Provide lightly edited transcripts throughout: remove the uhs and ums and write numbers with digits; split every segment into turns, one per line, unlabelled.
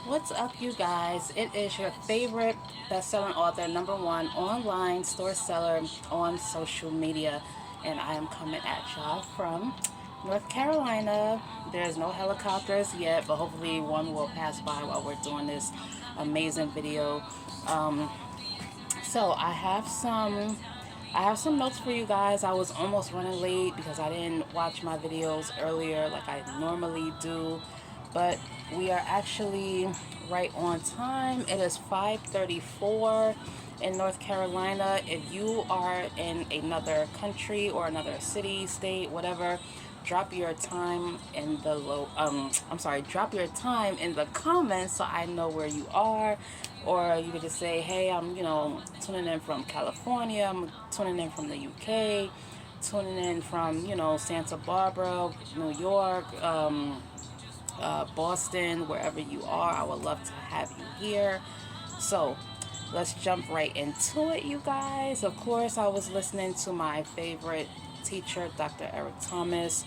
What's up, you guys? It is your favorite best-selling author, number one online store seller on social media, and I am coming at y'all from North Carolina. There's no helicopters yet, but hopefully one will pass by while we're doing this amazing video. Um, so I have some notes for you guys. I was almost running late because I didn't watch my videos earlier like I normally do. But we are actually right on time. It is 5:34 in North Carolina. If you are in another country or another city, state, whatever, drop your time in the drop your time in the comments so I know where you are. Or you could just say, hey, I'm, tuning in from California, I'm tuning in from the UK, tuning in from, Santa Barbara, New York, Boston, wherever you are. I would love to have you here. So let's jump right into it, you guys. Of course, I was listening to my favorite teacher, Dr. Eric Thomas.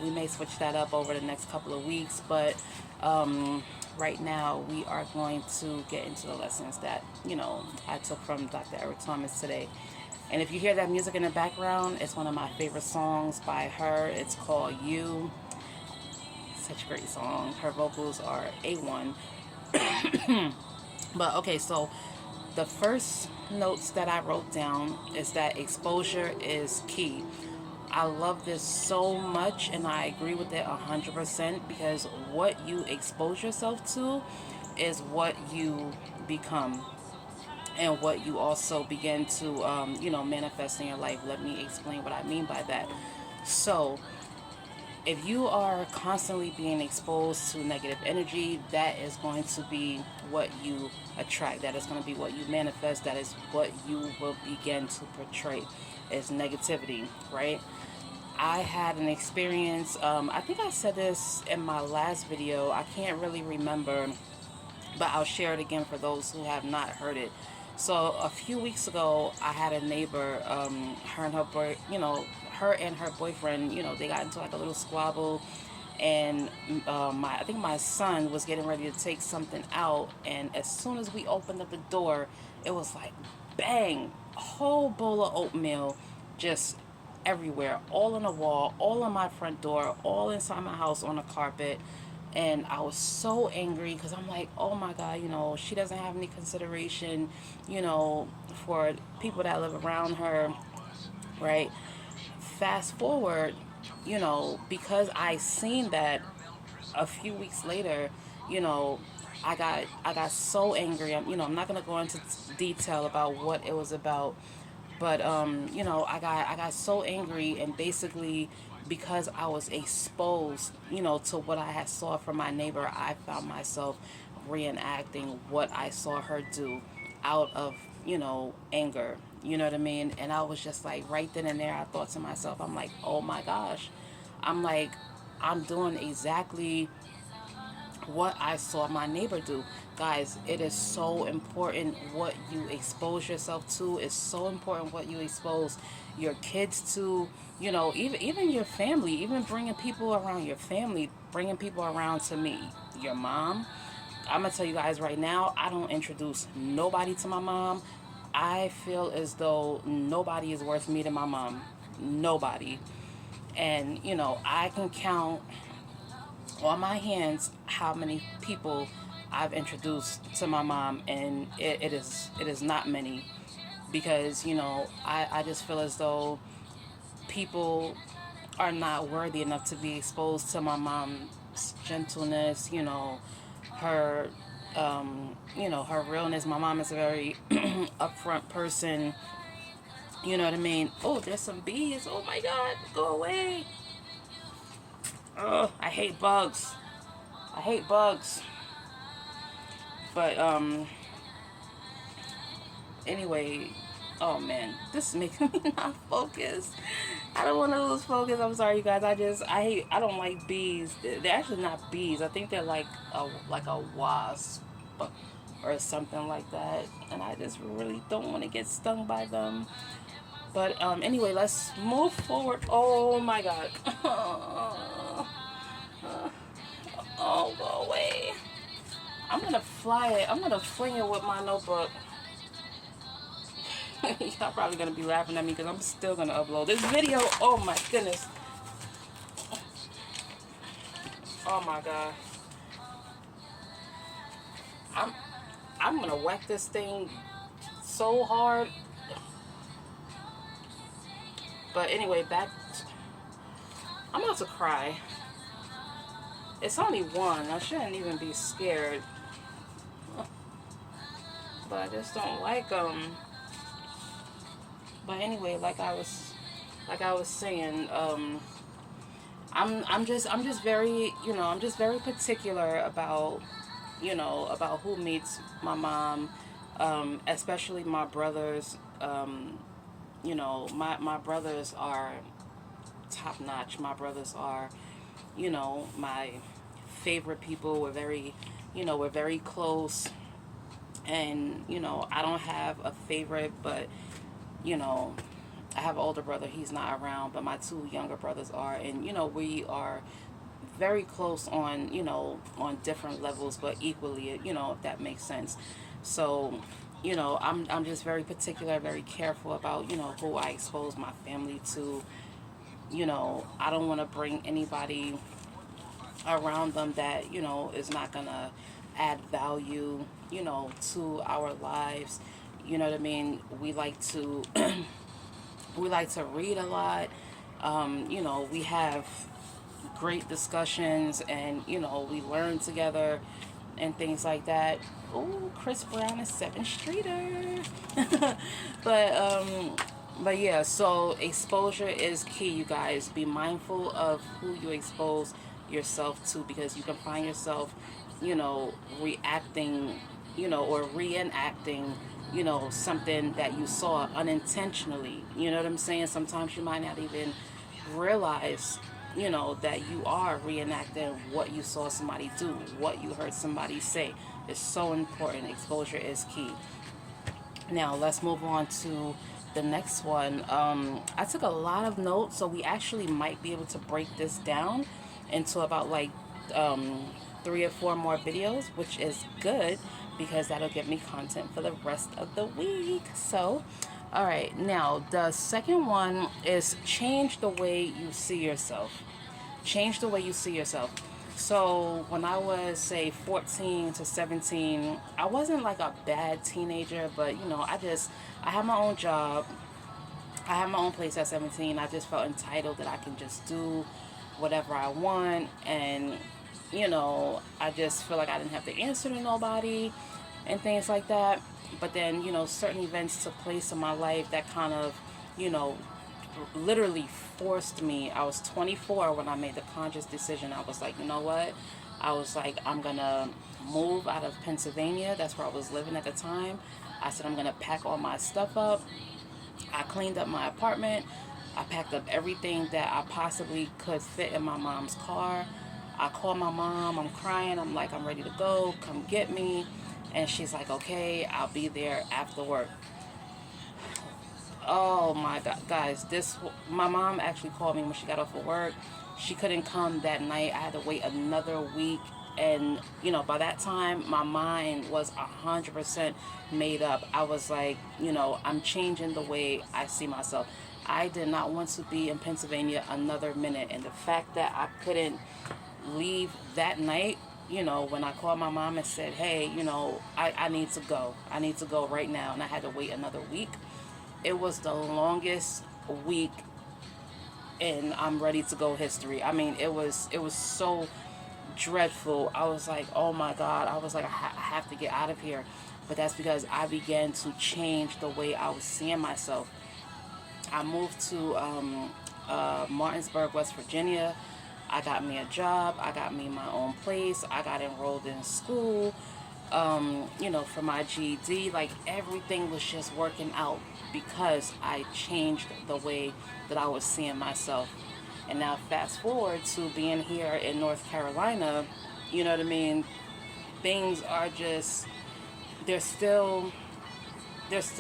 We may switch that up over the next couple of weeks, but right now we are going to get into the lessons that, I took from Dr. Eric Thomas today. And if you hear that music in the background, it's one of my favorite songs by her. It's called You. Such a great song. Her vocals are A1. But okay, so the first notes that I wrote down is that exposure is key. I love this so much and I agree with it 100% because what you expose yourself to is what you become and what you also begin to, manifest in your life. Let me explain what I mean by that. So, if you are constantly being exposed to negative energy, that is going to be what you attract. That is going to be what you manifest. That is what you will begin to portray as negativity, right? I had an experience, I think I said this in my last video. I can't really remember, but I'll share it again for those who have not heard it. So a few weeks ago, I had a neighbor, her and her boyfriend, they got into like a little squabble, and I think my son was getting ready to take something out, and as soon as we opened up the door, it was like, bang, a whole bowl of oatmeal, just everywhere, all on the wall, all on my front door, all inside my house on the carpet. And I was so angry because I'm like, oh my God, she doesn't have any consideration, for people that live around her, right? Fast forward, because I seen that a few weeks later, you know, I got so angry. I'm not gonna go into detail about what it was about, but I got so angry, and basically because I was exposed, to what I had saw from my neighbor, I found myself reenacting what I saw her do out of, anger. You know what I mean? And I was just like, right then and there, I thought to myself, I'm like, oh my gosh. I'm like, I'm doing exactly what I saw my neighbor do. Guys, it is so important what you expose yourself to. It's so important what you expose your kids to. Even your family, even bringing people around your family, bringing people around to me, your mom. I'm gonna tell you guys right now, I don't introduce nobody to my mom. I feel as though nobody is worth meeting my mom. Nobody. And I can count on my hands how many people I've introduced to my mom, and it is not many, because I just feel as though people are not worthy enough to be exposed to my mom's gentleness, her her realness. My mom is a very upfront person. You know what I mean? Oh, there's some bees. Oh my God, go away. Oh, I hate bugs. I hate bugs. But anyway, oh man, this is making me not focus. I don't want to lose focus. I'm sorry, you guys. I don't like bees. They're actually not bees. I think they're like a wasp or something like that. And I just really don't want to get stung by them. But anyway, let's move forward. Oh my God. Oh, go away. fly it. I'm gonna fling it with my notebook. Y'all probably gonna be laughing at me because I'm still gonna upload this video. Oh my goodness. Oh my god. I'm I'm gonna whack this thing so hard. But anyway, back. I'm about to cry. It's only one. I shouldn't even be scared. But I just don't like them. But anyway, like I was saying, I'm just very, I'm just very particular about, about who meets my mom, especially my brothers. My brothers are top notch. My brothers are, my favorite people. We're very close. And, I don't have a favorite, but, I have an older brother. He's not around, but my two younger brothers are. And, we are very close on, on different levels, but equally, if that makes sense. So, I'm just very particular, very careful about, who I expose my family to. I don't want to bring anybody around them that, is not going to add value, to our lives. You know what I mean? We like to we like to read a lot. We have great discussions, and we learn together and things like that. Oh, Chris Brown is 7th Streeter. but but yeah, so exposure is key, you guys. Be mindful of who you expose yourself to, because you can find yourself, reacting, or reenacting, something that you saw unintentionally. You know what I'm saying? Sometimes you might not even realize, that you are reenacting what you saw somebody do, what you heard somebody say. It's so important. Exposure is key. Now, let's move on to the next one. I took a lot of notes, so we actually might be able to break this down into about like 3 or 4 more videos, which is good because that'll give me content for the rest of the week. So, all right, now the second one is change the way you see yourself. Change the way you see yourself. So when I was, say, 14 to 17, I wasn't like a bad teenager, but I had my own job. I had my own place at 17. I just felt entitled that I can just do whatever I want, and I just feel like I didn't have to answer to nobody and things like that. But then, certain events took place in my life that kind of, you know, literally forced me. I was 24 when I made the conscious decision. I was like, you know what? I was like, I'm going to move out of Pennsylvania. That's where I was living at the time. I said, I'm going to pack all my stuff up. I cleaned up my apartment. I packed up everything that I possibly could fit in my mom's car. I called my mom. I'm crying. I'm like, I'm ready to go. Come get me. And she's like, okay, I'll be there after work. Oh my God, guys, my mom actually called me when she got off of work. She couldn't come that night. I had to wait another week. And, by that time, my mind was 100% made up. I was like, I'm changing the way I see myself. I did not want to be in Pennsylvania another minute. And the fact that I couldn't leave that night, when I called my mom and said, hey, I need to go. I need to go right now. And I had to wait another week. It was the longest week in I'm ready to go history. I mean, it was so dreadful. I was like, oh my God. I was like, I have to get out of here. But that's because I began to change the way I was seeing myself. I moved to Martinsburg, West Virginia. I got me a job. I got me my own place. I got enrolled in school, for my GED. Like, everything was just working out because I changed the way that I was seeing myself. And now fast forward to being here in North Carolina, you know what I mean? Things are just, they're still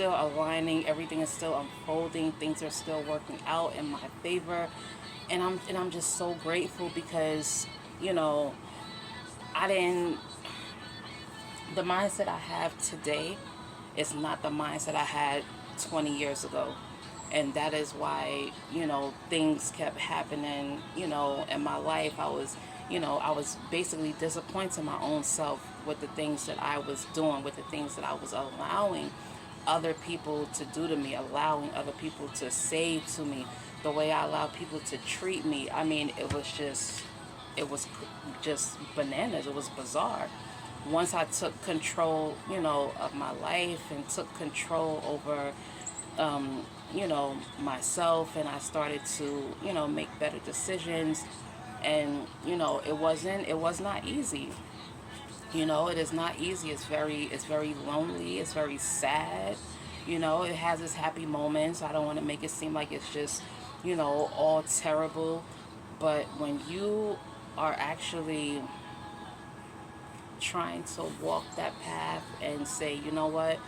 aligning. Everything is still unfolding. Things are still working out in my favor. And I'm just so grateful because, I The mindset I have today is not the mindset I had 20 years ago. And that is why, things kept happening, in my life. I was basically disappointing my own self with the things that I was doing, with the things that I was allowing other people to do to me, allowing other people to say to me, the way I allowed people to treat me. I mean, it was just bananas. It was bizarre. Once I took control, of my life and took control over, myself, and I started to, make better decisions. And, it was not easy. It is not easy. It's very lonely. It's very sad. It has its happy moments. I don't want to make it seem like it's just, all terrible. But when you are actually trying to walk that path and say, you know what,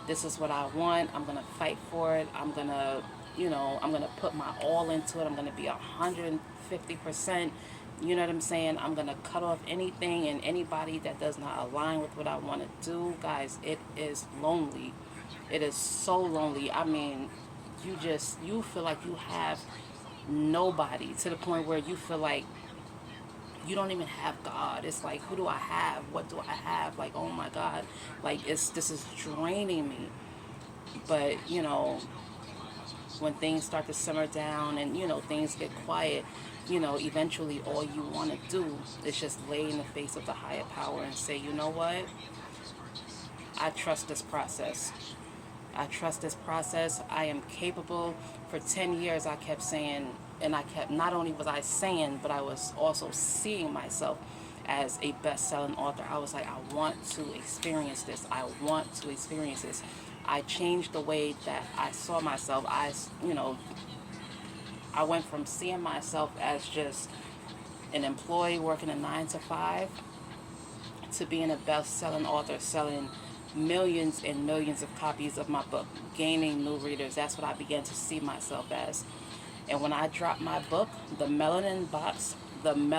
this is what I want. I'm gonna fight for it. I'm gonna put my all into it. I'm gonna be 150%. You know what I'm saying? I'm gonna cut off anything and anybody that does not align with what I want to do. Guys, it is lonely. It is so lonely. I mean, you feel like you have nobody, to the point where you feel like you don't even have God. It's like, who do I have? What do I have? Like, oh my God, like this is draining me. But when things start to simmer down and things get quiet, eventually all you want to do is just lay in the face of the higher power and say, you know what, I trust this process. I trust this process. I am capable. For 10 years, I kept saying, and I kept, not only was I saying, but I was also seeing myself as a best-selling author. I was like, I want to experience this. I want to experience this. I changed the way that I saw myself. I went from seeing myself as just an employee working a 9 to 5 to being a best-selling author, selling millions and millions of copies of my book, gaining new readers. That's what I began to see myself as. And when I dropped my book, the Melanin Box, and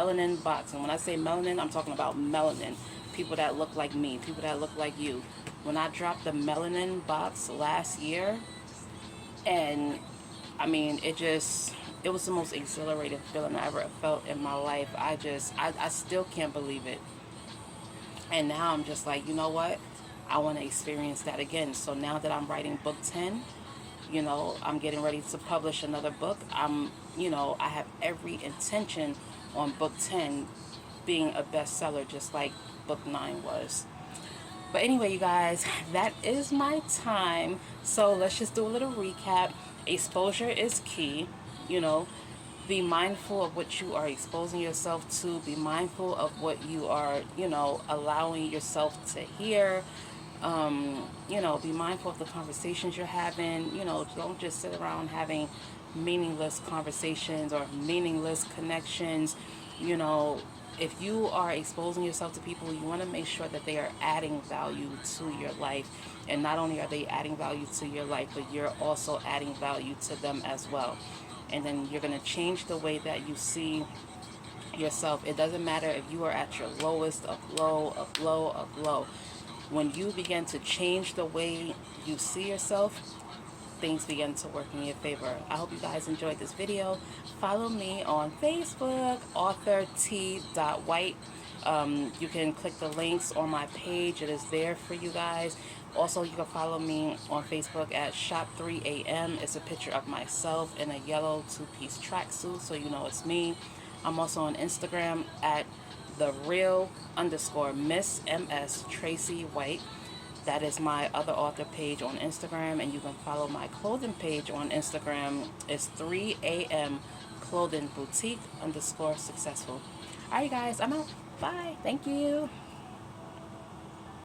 when I say melanin, I'm talking about melanin, people that look like me, people that look like you. When I dropped the Melanin Box last year, and I mean, it was the most exhilarating feeling I ever felt in my life. I still can't believe it. And now I'm just like, you know what? I want to experience that again. So now that I'm writing book 10, I'm getting ready to publish another book. I have every intention on book 10 being a bestseller, just like book 9 was. But anyway, you guys, that is my time. So let's just do a little recap. Exposure is key. You know, be mindful of what you are exposing yourself to. Be mindful of what you are, allowing yourself to hear. Be mindful of the conversations you're having. Don't just sit around having meaningless conversations or meaningless connections. You know, if you are exposing yourself to people, you want to make sure that they are adding value to your life. And not only are they adding value to your life, but you're also adding value to them as well. And then you're going to change the way that you see yourself. It doesn't matter if you are at your lowest of low, of low, of low. When you begin to change the way you see yourself, things begin to work in your favor. I hope you guys enjoyed this video. Follow me on Facebook, author T.White. You can click the links on my page. It is there for you guys. Also, you can follow me on Facebook at Shop 3 AM. It's a picture of myself in a yellow 2-piece tracksuit, so you know it's me. I'm also on Instagram at the real _ Miss MS Tracy White. That is my other author page on Instagram, and you can follow my clothing page on Instagram. It's 3 AM Clothing Boutique _ Successful. All right, guys, I'm out. Bye. Thank you.